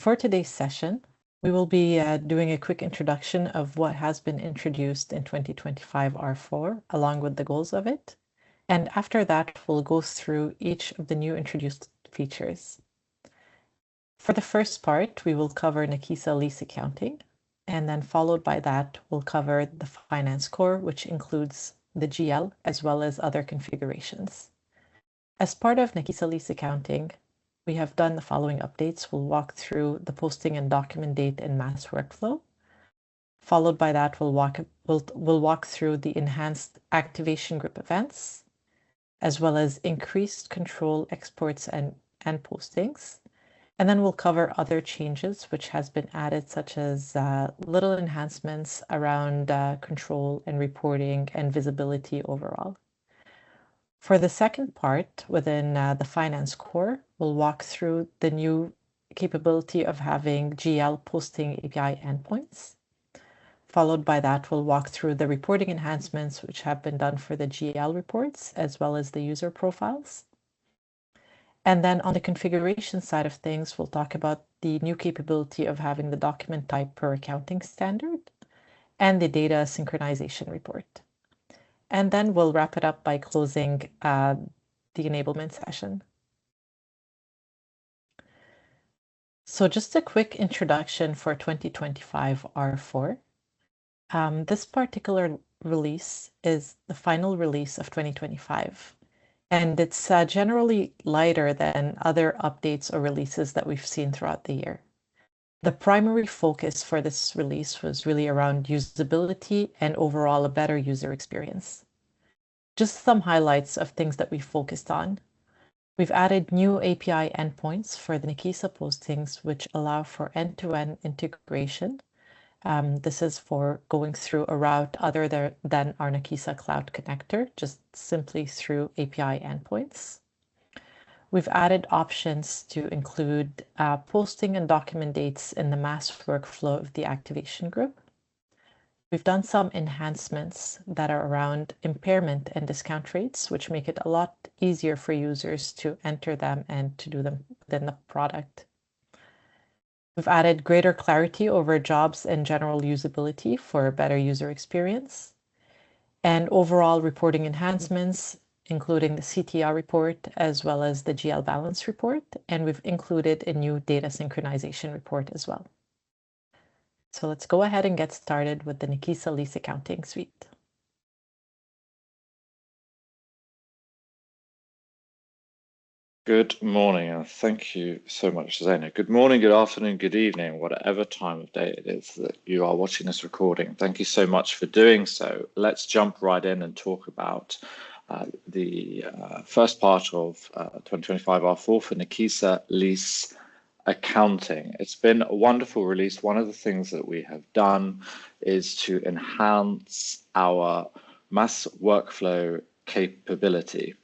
For today's session, we will be doing a quick introduction of what has been introduced in 2025 R4, along with the goals of it. And after that, we'll go through each of the new introduced features. For the first part, we will cover Nakisa Lease Accounting, and then followed by that, we'll cover the Finance Core, which includes the GL as well as other configurations. As part of Nakisa Lease Accounting, we have done the following updates. We'll walk through the posting and document date and mass workflow. Followed by that, we'll walk through the enhanced activation group events, as well as increased control exports and postings. And then we'll cover other changes which has been added, such as little enhancements around control and reporting and visibility overall. For the second part within the Finance Core, we'll walk through the new capability of having GL posting API endpoints. Followed by that, we'll walk through the reporting enhancements which have been done for the GL reports, as well as the user profiles. And then on the configuration side of things, we'll talk about the new capability of having the document type per accounting standard and the data synchronization report. And then we'll wrap it up by closing the enablement session. So just a quick introduction for 2025 R4. This particular release is the final release of 2025. And it's generally lighter than other updates or releases that we've seen throughout the year. The primary focus for this release was really around usability and overall a better user experience. Just some highlights of things that we focused on. We've added new API endpoints for the Nakisa postings, which allow for end-to-end integration. This is for going through a route other than our Nakisa Cloud connector, just simply through API endpoints. We've added options to include posting and document dates in the mass workflow of the activation group. We've done some enhancements that are around impairment and discount rates, which make it a lot easier for users to enter them and to do them within the product. We've added greater clarity over jobs and general usability for a better user experience, and overall reporting enhancements, including the CTR report as well as the GL balance report, and we've included a new data synchronization report as well. So let's go ahead and get started with the Nakisa Lease Accounting suite. Good morning, and thank you so much, Zaina. Good morning, good afternoon, good evening, whatever time of day it is that you are watching this recording. Thank you so much for doing so. Let's jump right in and talk about the first part of 2025 R4 for Nakisa Lease Accounting. It's been a wonderful release. One of the things that we have done is to enhance our mass workflow capability.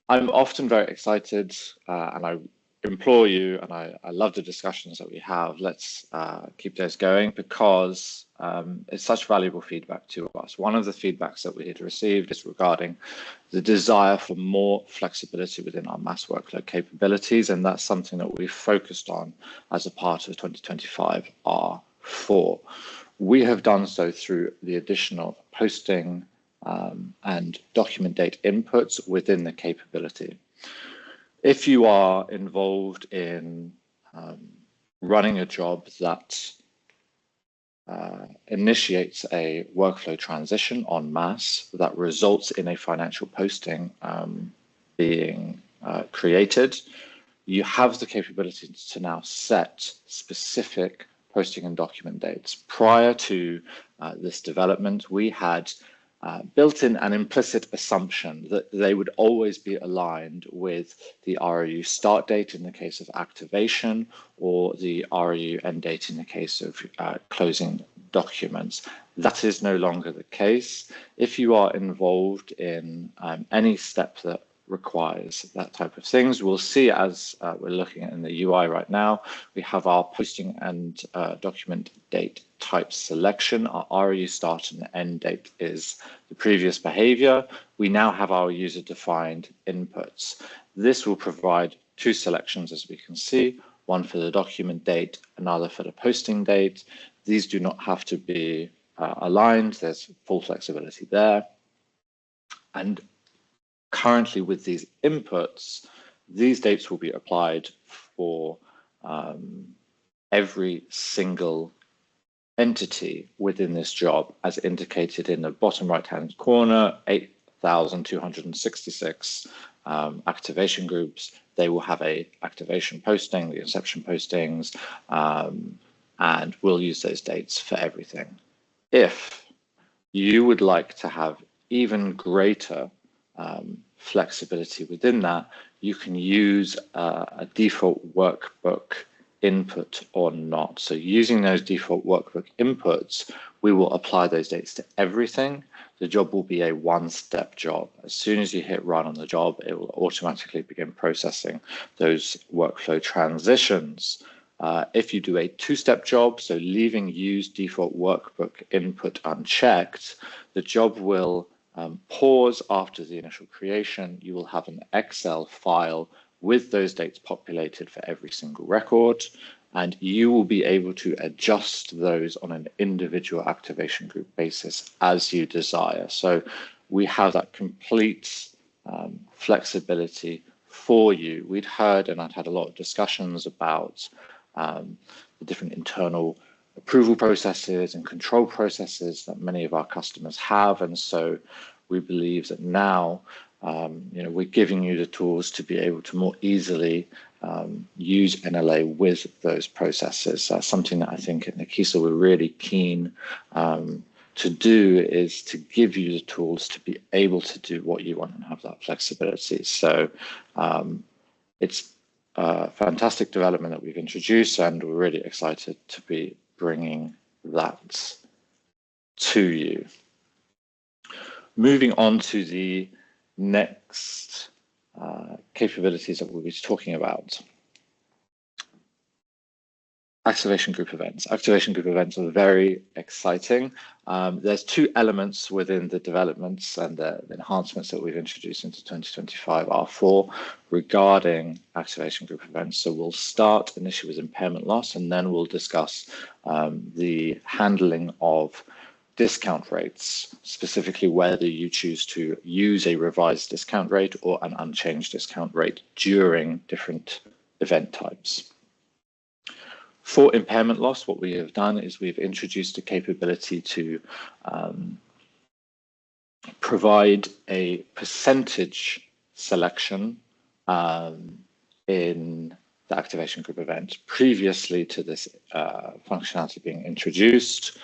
I'm often very excited and I implore you, and I love the discussions that we have. Let's keep those going because it's such valuable feedback to us. One of the feedbacks that we had received is regarding the desire for more flexibility within our mass workflow capabilities, and that's something that we've focused on as a part of 2025 R4. We have done so through the addition of posting and document date inputs within the capability. If you are involved in running a job that initiates a workflow transition en masse that results in a financial posting being created, you have the capability to now set specific posting and document dates. Prior to this development, we had built in an implicit assumption that they would always be aligned with the ROU start date in the case of activation or the ROU end date in the case of closing documents. That is no longer the case. If you are involved in any step that requires that type of things, we'll see as we're looking at in the UI right now, we have our posting and document date type selection. Our ROU start and end date is the previous behavior. We now have our user defined inputs. This will provide two selections, as we can see, one for the document date, another for the posting date. These do not have to be aligned. There's full flexibility there. And currently with these inputs, these dates will be applied for every single entity within this job, as indicated in the bottom right-hand corner, 8,266 activation groups. They will have a activation posting, the inception postings, and we'll use those dates for everything. If you would like to have even greater flexibility within that, you can use a default workbook input or not. So using those default workbook inputs, we will apply those dates to everything. The job will be a one-step job. As soon as you hit run on the job, it will automatically begin processing those workflow transitions. If you do a two-step job, so leaving use default workbook input unchecked, the job will pause after the initial creation. You will have an Excel file with those dates populated for every single record, and you will be able to adjust those on an individual activation group basis as you desire. So we have that complete flexibility for you. We'd heard, and I'd had a lot of discussions about the different internal approval processes and control processes that many of our customers have, and so we believe that now we're giving you the tools to be able to more easily use NLA with those processes. Something that I think at Nakisa we're really keen to do is to give you the tools to be able to do what you want and have that flexibility. So it's a fantastic development that we've introduced, and we're really excited to be bringing that to you. Moving on to the next capabilities that we'll be talking about. Activation group events. Activation group events are very exciting. There's two elements within the developments and the enhancements that we've introduced into 2025 R4 regarding activation group events. So we'll start initially with impairment loss, and then we'll discuss the handling of discount rates, specifically whether you choose to use a revised discount rate or an unchanged discount rate during different event types. For impairment loss, what we have done is we've introduced a capability to provide a percentage selection in the activation group event. Previously to this functionality being introduced,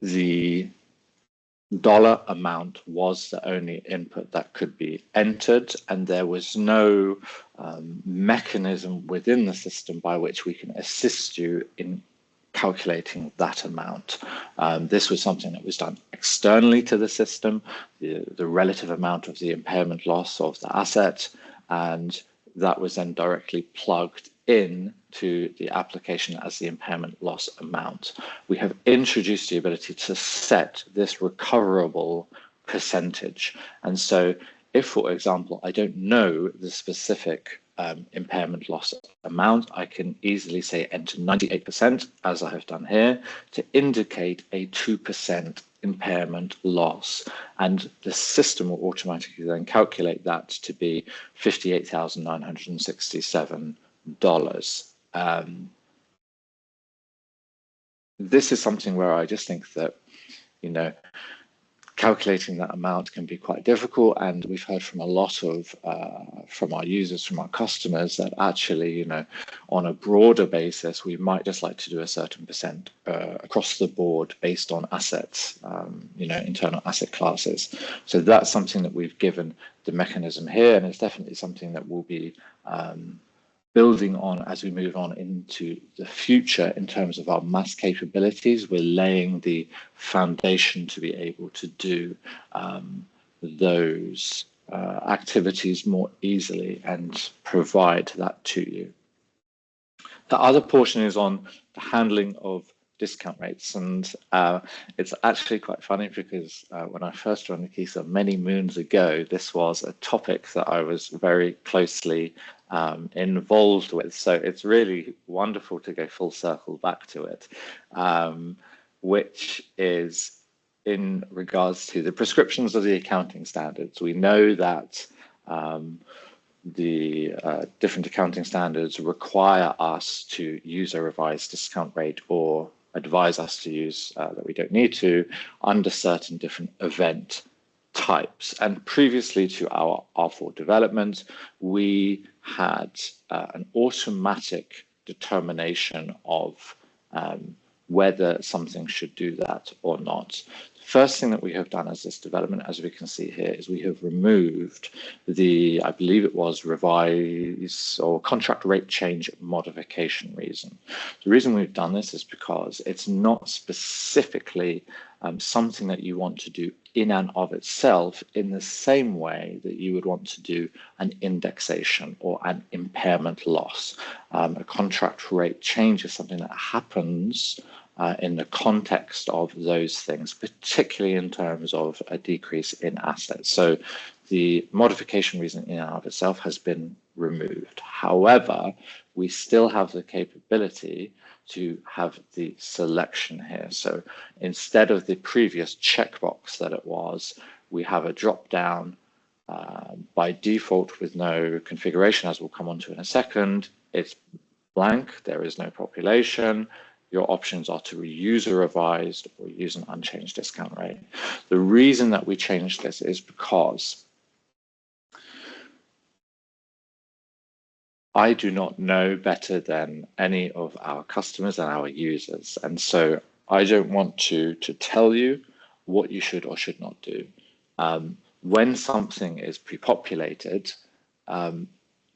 the dollar amount was the only input that could be entered, and there was no mechanism within the system by which we can assist you in calculating that amount. This was something that was done externally to the system, the relative amount of the impairment loss of the asset, and that was then directly plugged in to the application as the impairment loss amount. We have introduced the ability to set this recoverable percentage. And so if, for example, I don't know the specific impairment loss amount, I can easily say enter 98%, as I have done here, to indicate a 2% impairment loss. And the system will automatically then calculate that to be $58,967. This is something where I just think that, calculating that amount can be quite difficult, and we've heard from a lot of from our users, from our customers, that actually, on a broader basis, we might just like to do a certain percent across the board based on assets, internal asset classes. So that's something that we've given the mechanism here, and it's definitely something that will be building on as we move on into the future in terms of our mass capabilities. We're laying the foundation to be able to do those activities more easily and provide that to you. The other portion is on the handling of discount rates, and it's actually quite funny because when I first joined Nakisa many moons ago, this was a topic that I was very closely involved with. So it's really wonderful to go full circle back to it, which is in regards to the prescriptions of the accounting standards. We know that the different accounting standards require us to use a revised discount rate or advise us to use that we don't need to under certain different event types. And previously to our R4 development, we had an automatic determination of whether something should do that or not. First thing that we have done as this development, as we can see here, is we have removed the, I believe it was revise or contract rate change modification reason. The reason we've done this is because it's not specifically something that you want to do in and of itself in the same way that you would want to do an indexation or an impairment loss. A contract rate change is something that happens in the context of those things, particularly in terms of a decrease in assets. So the modification reason in and of itself has been removed. However, we still have the capability to have the selection here. So instead of the previous checkbox that it was, we have a drop down by default with no configuration, as we'll come on to in a second. It's blank, there is no population. Your options are to use a revised or use an unchanged discount rate. The reason that we changed this is because I do not know better than any of our customers and our users. And so I don't want to tell you what you should or should not do. When something is pre-populated,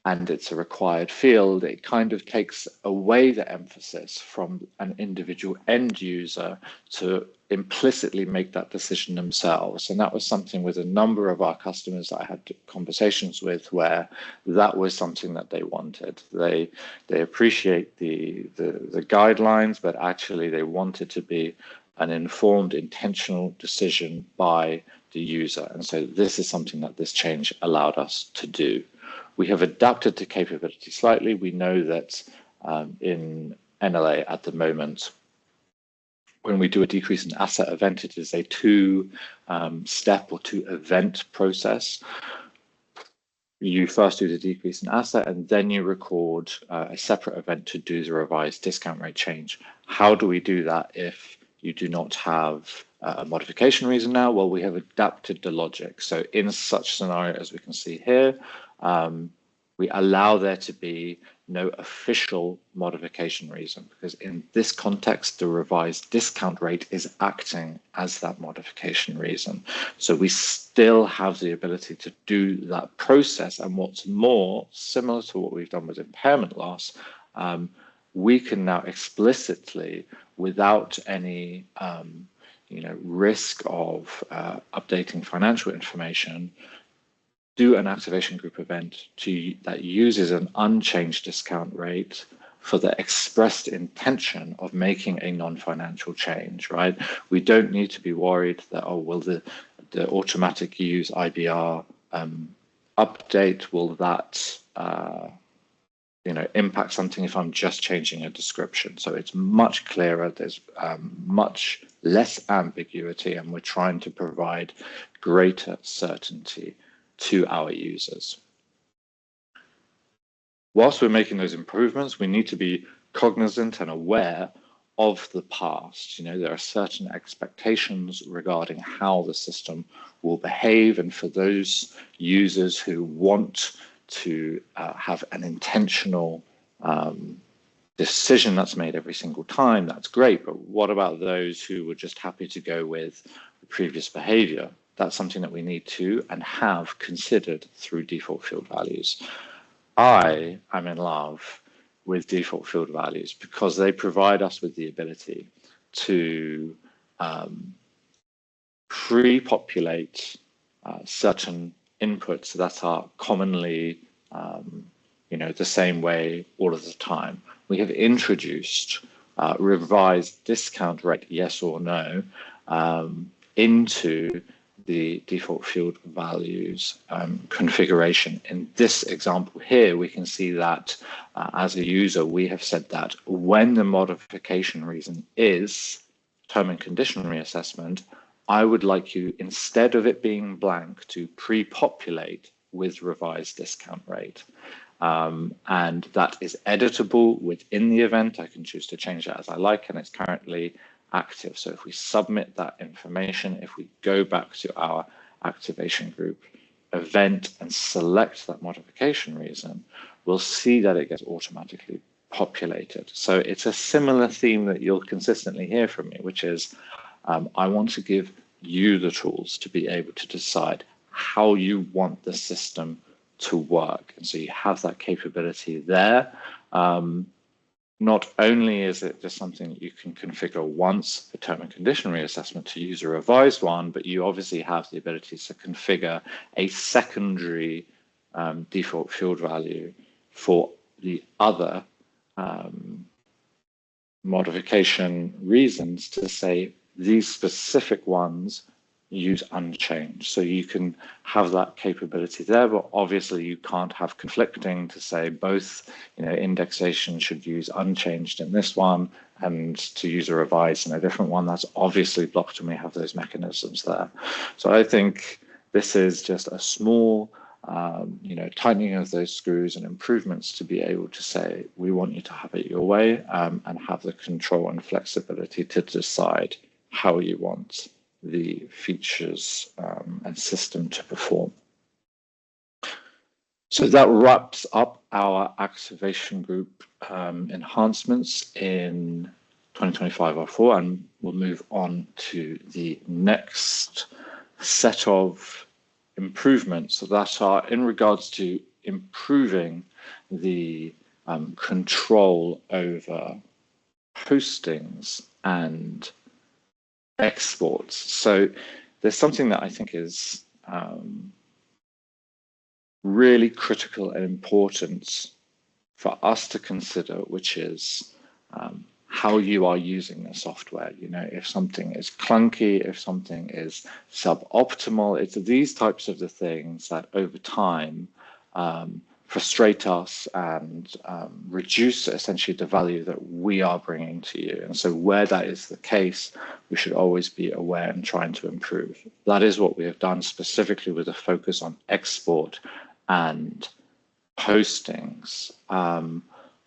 and it's a required field, it kind of takes away the emphasis from an individual end user to implicitly make that decision themselves. And that was something with a number of our customers that I had conversations with where that was something that they wanted. They appreciate the guidelines, but actually they wanted to be an informed, intentional decision by the user. And so this is something that this change allowed us to do. We have adapted to capability slightly. We know that in NLA at the moment, when we do a decrease in asset event, it is a two-step or two-event process. You first do the decrease in asset, and then you record a separate event to do the revised discount rate change. How do we do that if you do not have a modification reason now? Well, we have adapted the logic. So in such scenario, as we can see here, we allow there to be no official modification reason, because in this context, the revised discount rate is acting as that modification reason. So we still have the ability to do that process. And what's more, similar to what we've done with impairment loss, we can now explicitly, without any risk of updating financial information, do an activation group event that uses an unchanged discount rate for the expressed intention of making a non-financial change, right? We don't need to be worried that, oh, will the automatic use IBR update, will that impact something if I'm just changing a description? So it's much clearer, there's much less ambiguity, and we're trying to provide greater certainty to our users. Whilst we're making those improvements, we need to be cognizant and aware of the past. There are certain expectations regarding how the system will behave, and for those users who want to have an intentional decision that's made every single time, that's great. But what about those who were just happy to go with the previous behavior? That's something that we need to and have considered through default field values. I am in love with default field values because they provide us with the ability to pre-populate certain inputs that are commonly the same way all of the time. We have introduced revised discount rate, yes or no, into the default field values configuration. In this example here, we can see that as a user, we have said that when the modification reason is term and condition reassessment, I would like you, instead of it being blank, to pre-populate with revised discount rate. And that is editable within the event. I can choose to change that as I like, and it's currently active. So if we submit that information, if we go back to our activation group event and select that modification reason, we'll see that it gets automatically populated. So it's a similar theme that you'll consistently hear from me, which is I want to give you the tools to be able to decide how you want the system to work. And so you have that capability there. Not only is it just something that you can configure once for term and condition reassessment to use a revised one, but you obviously have the ability to configure a secondary default field value for the other modification reasons to say these specific ones use unchanged. So you can have that capability there, but obviously you can't have conflicting to say both, indexation should use unchanged in this one and to use a revised in a different one. That's obviously blocked, and we have those mechanisms there. So I think this is just a small tightening of those screws and improvements to be able to say, we want you to have it your way, and have the control and flexibility to decide how you want the features and system to perform. So that wraps up our activation group enhancements in 2025 R4, and we'll move on to the next set of improvements that are in regards to improving the control over postings and exports. So there's something that I think is really critical and important for us to consider, which is how you are using the software. If something is clunky, if something is suboptimal, it's these types of the things that over time frustrate us and reduce essentially the value that we are bringing to you. And so where that is the case, we should always be aware and trying to improve. That is what we have done specifically with a focus on export and postings.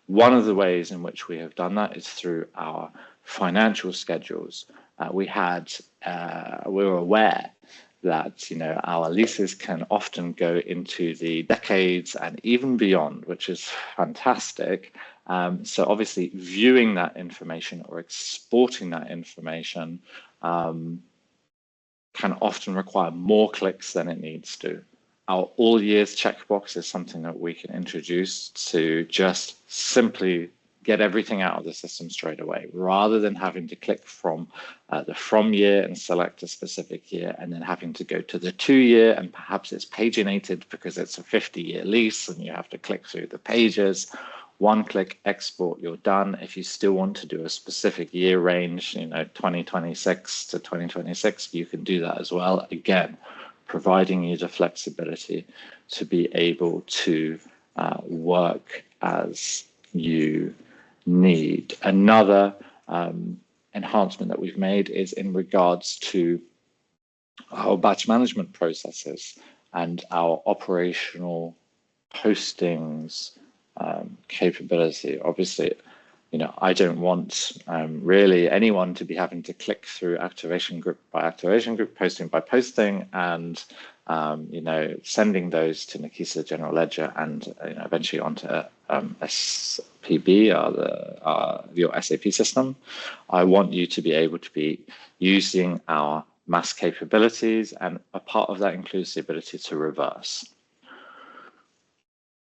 One of the ways in which we have done that is through our financial schedules. We were aware that our leases can often go into the decades and even beyond, which is fantastic. So obviously viewing that information or exporting that information can often require more clicks than it needs to. Our all years checkbox is something that we can introduce to just simply get everything out of the system straight away, rather than having to click from the from year and select a specific year, and then having to go to the 2 year, and perhaps it's paginated because it's a 50-year lease and you have to click through the pages. One click export, you're done. If you still want to do a specific year range, 2026 to 2026, you can do that as well. Again, providing you the flexibility to be able to work as you need. Another enhancement that we've made is in regards to our batch management processes and our operational postings capability. Obviously, I don't want really anyone to be having to click through activation group by activation group, posting by posting, and sending those to Nakisa General Ledger and eventually onto SPB, your SAP system. I want you to be able to be using our mass capabilities, and a part of that includes the ability to reverse.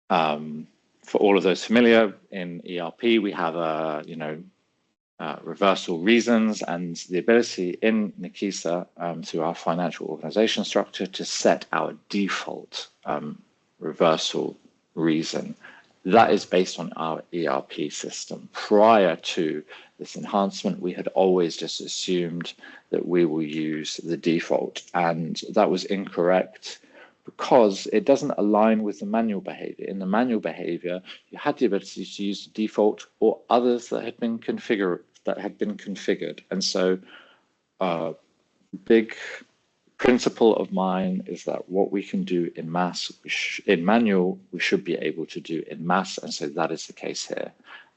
For all of those familiar, in ERP, we have reversal reasons and the ability in Nakisa through our financial organization structure to set our default reversal reason. That is based on our ERP system. Prior to this enhancement, we had always just assumed that we will use the default, and that was incorrect because it doesn't align with the manual behavior. In the manual behavior, you had the ability to use the default or others that had been configured. And so big principle of mine is that what we can do in mass, in manual, we should be able to do in mass, and so that is the case here.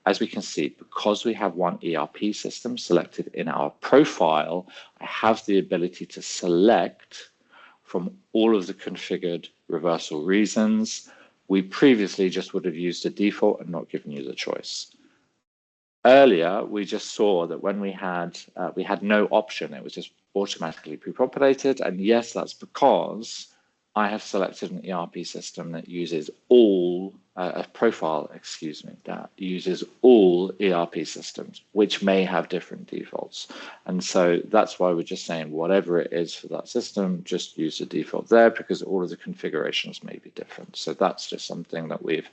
As we can see, because we have one ERP system selected in our profile, I have the ability to select from all of the configured reversal reasons. We previously just would have used a default and not given you the choice. Earlier, we just saw that when we had no option, it was just automatically pre-populated. And yes, that's because I have selected an ERP system that uses all, a profile, excuse me, that uses all ERP systems, which may have different defaults. And so that's why we're just saying whatever it is for that system, just use the default there, because all of the configurations may be different. So that's just something that we've,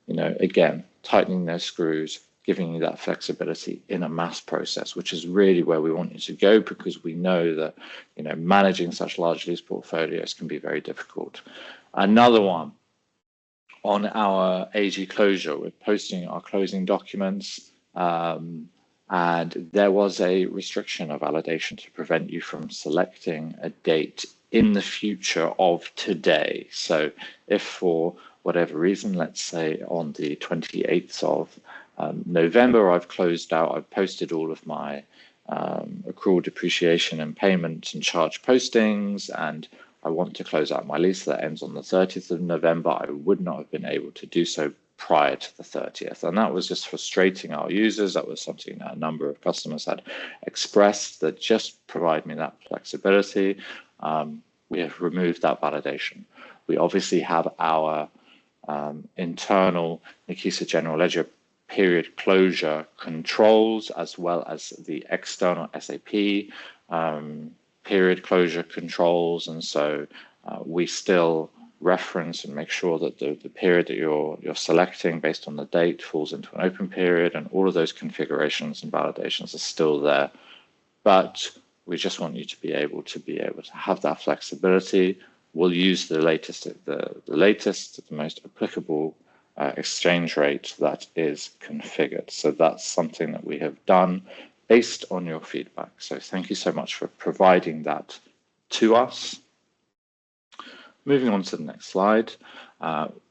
again, tightening those screws, giving you that flexibility in a mass process, which is really where we want you to go, because we know that managing such large lease portfolios can be very difficult. Another one on our AG closure, we're posting our closing documents, and there was a restriction of validation to prevent you from selecting a date in the future of today. So if for whatever reason, let's say on the 28th of November, I've posted all of my accrual depreciation and payment and charge postings, and I want to close out my lease that ends on the 30th of November, I would not have been able to do so prior to the 30th. And that was just frustrating our users. That was something that a number of customers had expressed, that just provide me that flexibility. We have removed that validation. We obviously have our internal Nakisa General Ledger period closure controls, as well as the external SAP period closure controls, and so we still reference and make sure that the period that you're selecting based on the date falls into an open period, and all of those configurations and validations are still there. But we just want you to be able to have that flexibility. We'll use the latest, the most applicable exchange rate that is configured. So that's something that we have done based on your feedback. So thank you so much for providing that to us. Moving on to the next slide,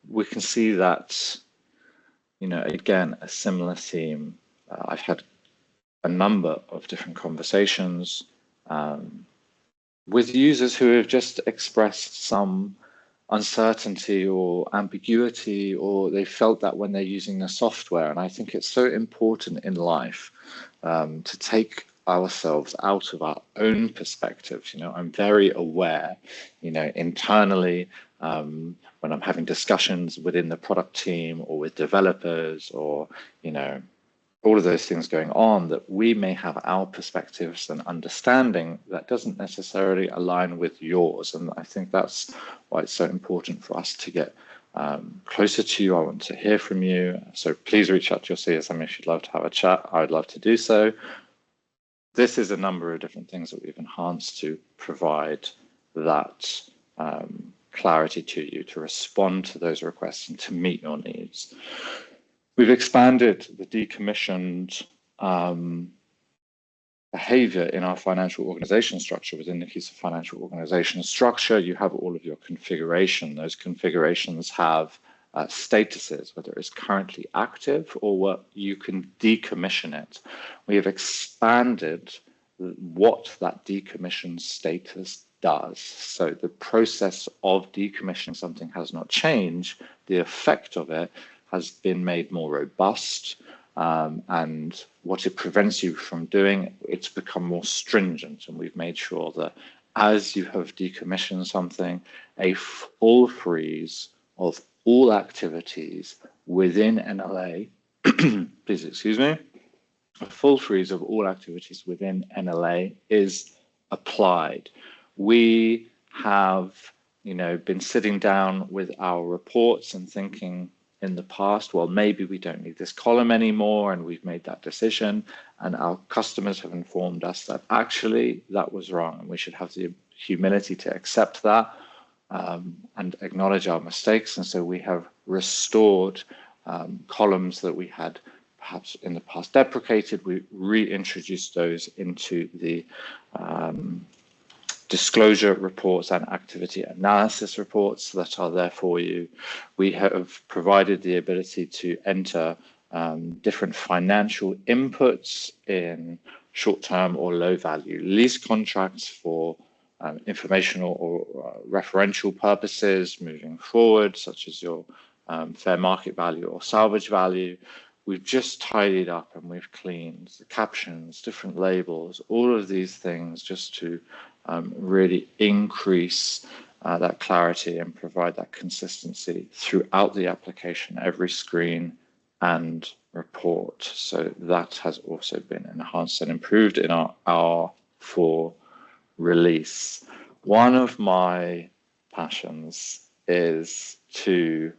we can see that, again, a similar theme. I've had a number of different conversations with users who have just expressed some uncertainty or ambiguity, or they felt that when they're using the software. And I think it's so important in life to take ourselves out of our own perspectives. I'm very aware, internally, when I'm having discussions within the product team or with developers, or, all of those things going on, that we may have our perspectives and understanding that doesn't necessarily align with yours. And I think that's why it's so important for us to get closer to you. I want to hear from you. So please reach out to your CSM if you'd love to have a chat. I would love to do so. This is a number of different things that we've enhanced to provide that clarity to you, to respond to those requests and to meet your needs. We've expanded the decommissioned behavior in our financial organization structure. Within the Nakisa financial organization structure, you have all of your configuration. Those configurations have statuses, whether it's currently active or what you can decommission it. We have expanded what that decommission status does. So the process of decommissioning something has not changed. The effect of it has been made more robust, and what it prevents you from doing, it's become more stringent. And we've made sure that as you have decommissioned something, a full freeze of all activities within NLA, please excuse me, a full freeze of all activities within NLA is applied. We have, been sitting down with our reports and thinking, in the past, well, maybe we don't need this column anymore, and we've made that decision, and our customers have informed us that actually that was wrong, and we should have the humility to accept that and acknowledge our mistakes. And so we have restored columns that we had perhaps in the past deprecated. We reintroduced those into the disclosure reports and activity analysis reports that are there for you. We have provided the ability to enter different financial inputs in short-term or low-value lease contracts for informational or referential purposes moving forward, such as your fair market value or salvage value. We've just tidied up and we've cleaned the captions, different labels, all of these things just to really increase that clarity and provide that consistency throughout the application, every screen and report. So that has also been enhanced and improved in our R4 release. One of my passions is to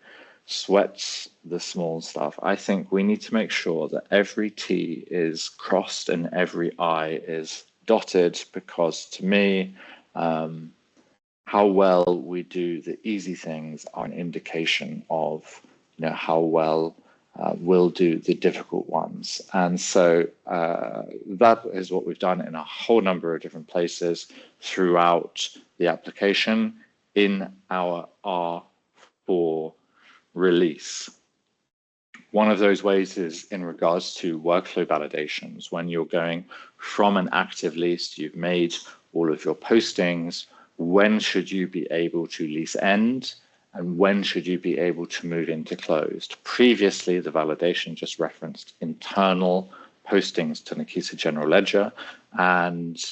sweat the small stuff. I think we need to make sure that every T is crossed and every I is dotted, because to me, how well we do the easy things are an indication of how well we'll do the difficult ones. And so that is what we've done in a whole number of different places throughout the application in our R4 release. One of those ways is in regards to workflow validations. When you're going from an active lease, you've made all of your postings, when should you be able to lease end, and when should you be able to move into closed? Previously, the validation just referenced internal postings to Nakisa General Ledger, and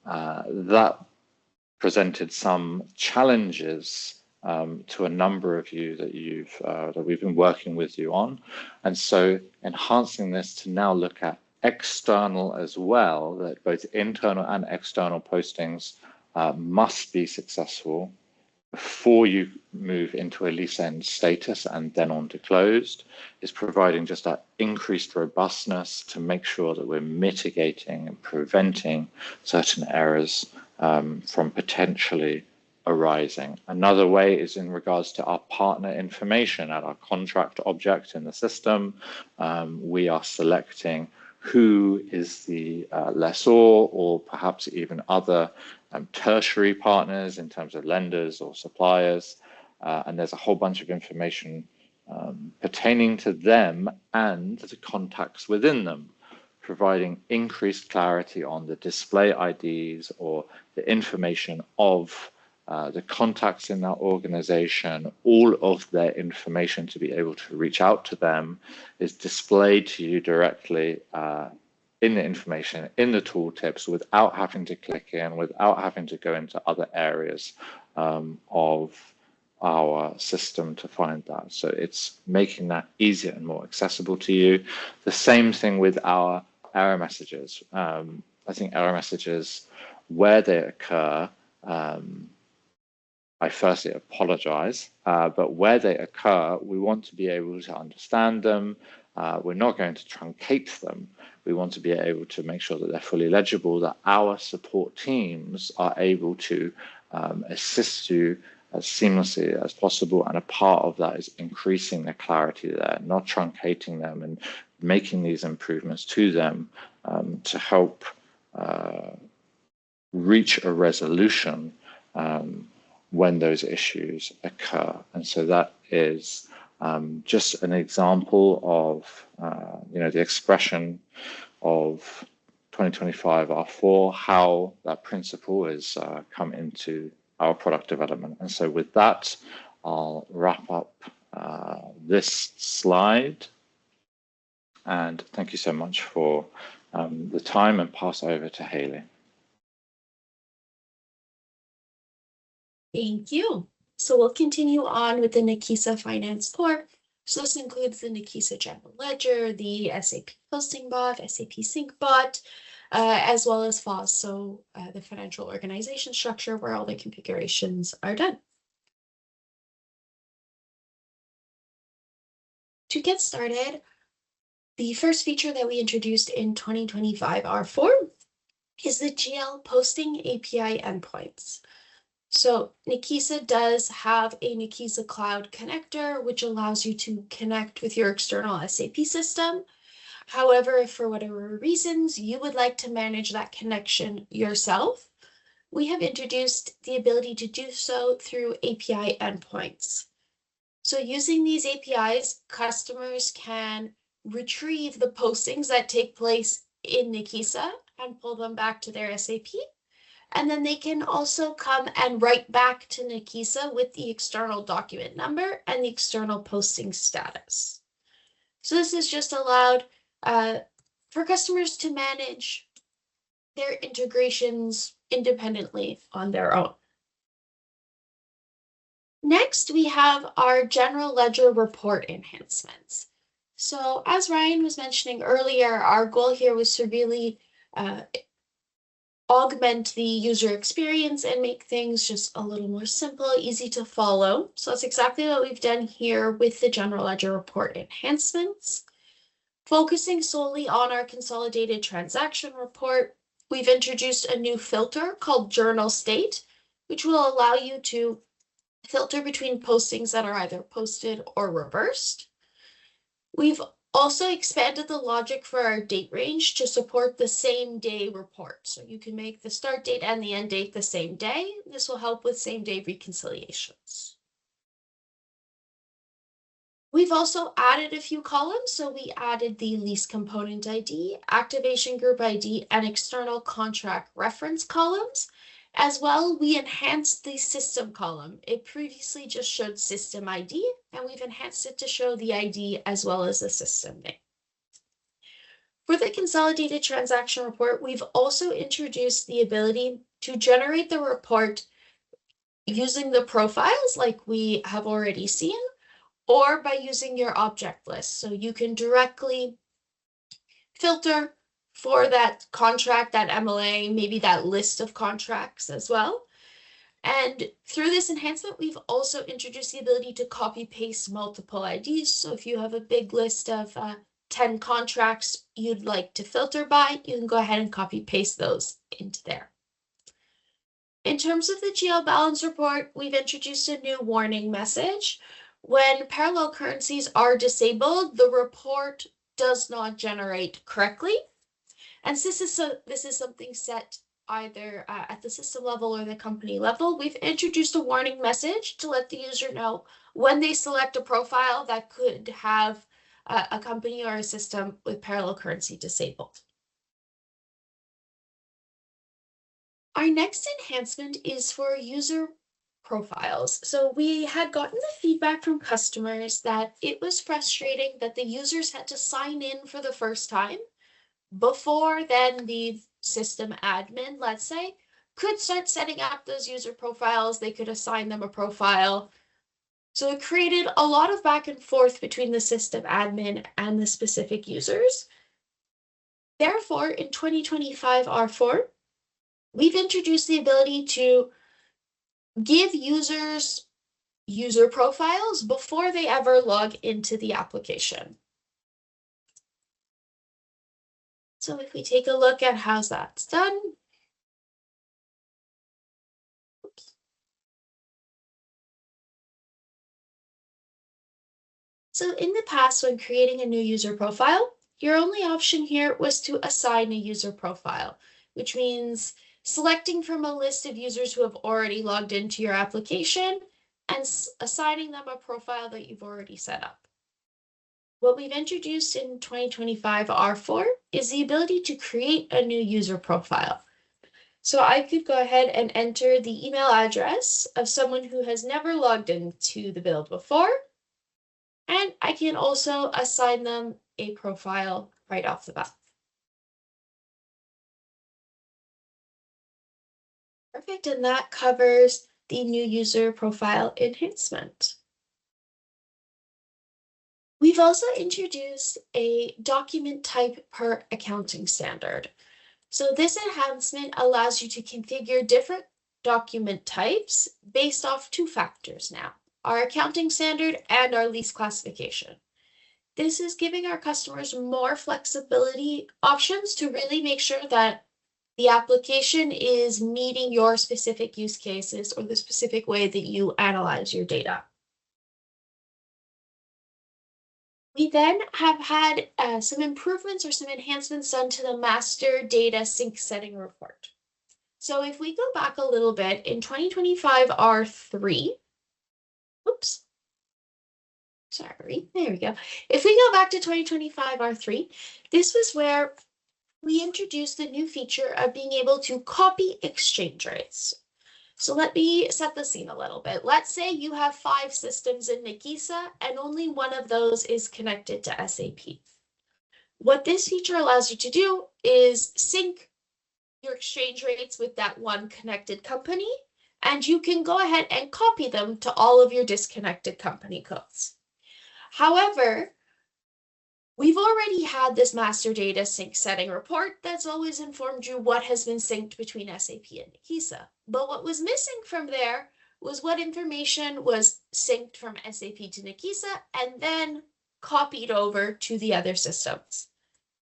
that presented some challenges to a number of you that we've been working with you on. And so enhancing this to now look at external as well, that both internal and external postings must be successful before you move into a lease end status and then on to closed, is providing just that increased robustness to make sure that we're mitigating and preventing certain errors from potentially arising. Another way is in regards to our partner information at our contract object in the system. We are selecting who is the lessor, or perhaps even other tertiary partners in terms of lenders or suppliers. And there's a whole bunch of information pertaining to them and the contacts within them, providing increased clarity on the display IDs or the information of the contacts in that organization. All of their information to be able to reach out to them is displayed to you directly in the information, in the tooltips, without having to click in, without having to go into other areas of our system to find that. So it's making that easier and more accessible to you. The same thing with our error messages. I think error messages, where they occur, I firstly apologize, but where they occur, we want to be able to understand them. We're not going to truncate them. We want to be able to make sure that they're fully legible, that our support teams are able to assist you as seamlessly as possible. And a part of that is increasing the clarity there, not truncating them, and making these improvements to them to help reach a resolution when those issues occur. And so that is just an example of the expression of 2025 R4, how that principle has come into our product development. And so with that, I'll wrap up this slide. And thank you so much for the time, and pass over to Haley. Thank you. So we'll continue on with the Nakisa Finance Core. So this includes the Nakisa General Ledger, the SAP Posting Bot, SAP Sync Bot, as well as FOSS, so the financial organization structure where all the configurations are done. To get started, the first feature that we introduced in 2025 R4 is the GL posting API endpoints. So Nakisa does have a Nakisa Cloud connector, which allows you to connect with your external SAP system. However, if for whatever reasons you would like to manage that connection yourself, we have introduced the ability to do so through API endpoints. So using these APIs, customers can retrieve the postings that take place in Nakisa and pull them back to their SAP. And then they can also come and write back to Nakisa with the external document number and the external posting status. So this is just allowed for customers to manage their integrations independently on their own. Next, we have our general ledger report enhancements. So as Ryan was mentioning earlier, our goal here was to really augment the user experience and make things just a little more simple, easy to follow. So that's exactly what we've done here with the general ledger report enhancements. Focusing solely on our consolidated transaction report, we've introduced a new filter called Journal State, which will allow you to filter between postings that are either posted or reversed. We've also expanded the logic for our date range to support the same day report. So you can make the start date and the end date the same day. This will help with same day reconciliations. We've also added a few columns. So we added the lease component ID, activation group ID, and external contract reference columns. As well, we enhanced the system column. It previously just showed system ID, and we've enhanced it to show the ID as well as the system name. For the consolidated transaction report, we've also introduced the ability to generate the report using the profiles like we have already seen, or by using your object list. So you can directly filter for that contract, that MLA, maybe that list of contracts as well. And through this enhancement, we've also introduced the ability to copy paste multiple IDs. So if you have a big list of 10 contracts you'd like to filter by, you can go ahead and copy paste those into there. In terms of the GL balance report, we've introduced a new warning message. When parallel currencies are disabled, the report does not generate correctly. And this is something set either at the system level or the company level. We've introduced a warning message to let the user know when they select a profile that could have a company or a system with parallel currency disabled. Our next enhancement is for user profiles. So we had gotten the feedback from customers that it was frustrating that the users had to sign in for the first time before then the system admin, let's say, could start setting up those user profiles. They could assign them a profile. So it created a lot of back and forth between the system admin and the specific users. Therefore, in 2025 R4, we've introduced the ability to give users user profiles before they ever log into the application. So if we take a look at how that's done. Oops. So in the past, when creating a new user profile, your only option here was to assign a user profile, which means selecting from a list of users who have already logged into your application and assigning them a profile that you've already set up. What we've introduced in 2025 R4 is the ability to create a new user profile. So I could go ahead and enter the email address of someone who has never logged into the build before, and I can also assign them a profile right off the bat. Perfect, and that covers the new user profile enhancement. We've also introduced a document type per accounting standard. So this enhancement allows you to configure different document types based off two factors now, our accounting standard and our lease classification. this is giving our customers more flexibility options to really make sure that the application is meeting your specific use cases or the specific way that you analyze your data. We then have had some improvements or some enhancements done to the master data sync setting report. So if we go back a little bit, in 2025 R3, oops, sorry, there we go. If we go back to 2025 R3, this was where we introduced the new feature of being able to copy exchange rates. So let me set the scene a little bit. Let's say you have 5 systems in Nakisa and only one of those is connected to SAP. What this feature allows you to do is sync your exchange rates with that one connected company, and you can go ahead and copy them to all of your disconnected company codes. However, we've already had this master data sync setting report that's always informed you what has been synced between SAP and Nakisa. But what was missing from there was what information was synced from SAP to Nakisa and then copied over to the other systems.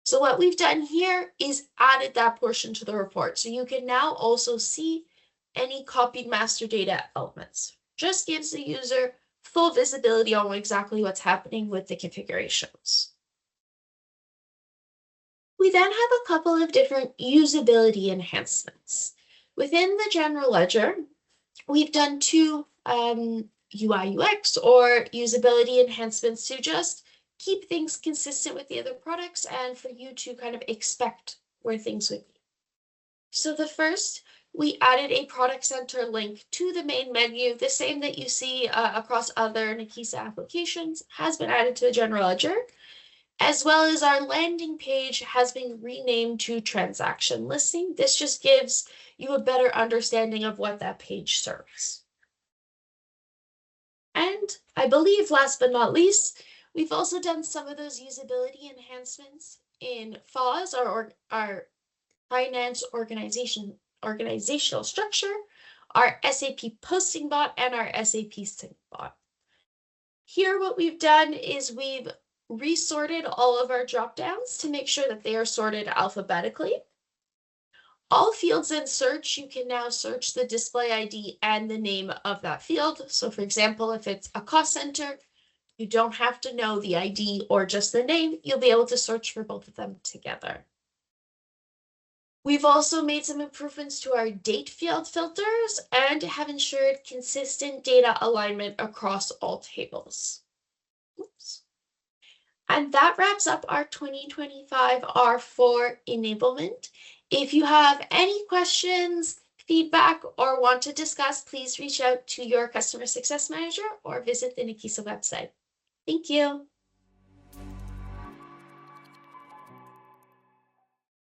So what we've done here is added that portion to the report. So you can now also see any copied master data elements. Just gives the user full visibility on exactly what's happening with the configurations. We then have a couple of different usability enhancements. Within the general ledger, we've done 2 UI UX or usability enhancements to just keep things consistent with the other products and for you to kind of expect where things would be. So the first, we added a product center link to the main menu, the same that you see across other Nakisa applications has been added to the general ledger, as well as our landing page has been renamed to transaction listing. This just gives you a better understanding of what that page serves. And I believe last but not least, we've also done some of those usability enhancements in FOS, our finance organizational structure, our SAP posting bot, and our SAP sync bot. Here, what we've done is we've resorted all of our dropdowns to make sure that they are sorted alphabetically. All fields in search, you can now search the display ID and the name of that field. So for example, if it's a cost center, you don't have to know the ID or just the name. You'll be able to search for both of them together. We've also made some improvements to our date field filters and have ensured consistent data alignment across all tables. Oops. And that wraps up our 2025 R4 enablement. If you have any questions, feedback, or want to discuss, please reach out to your customer success manager or visit the Nakisa website. Thank you.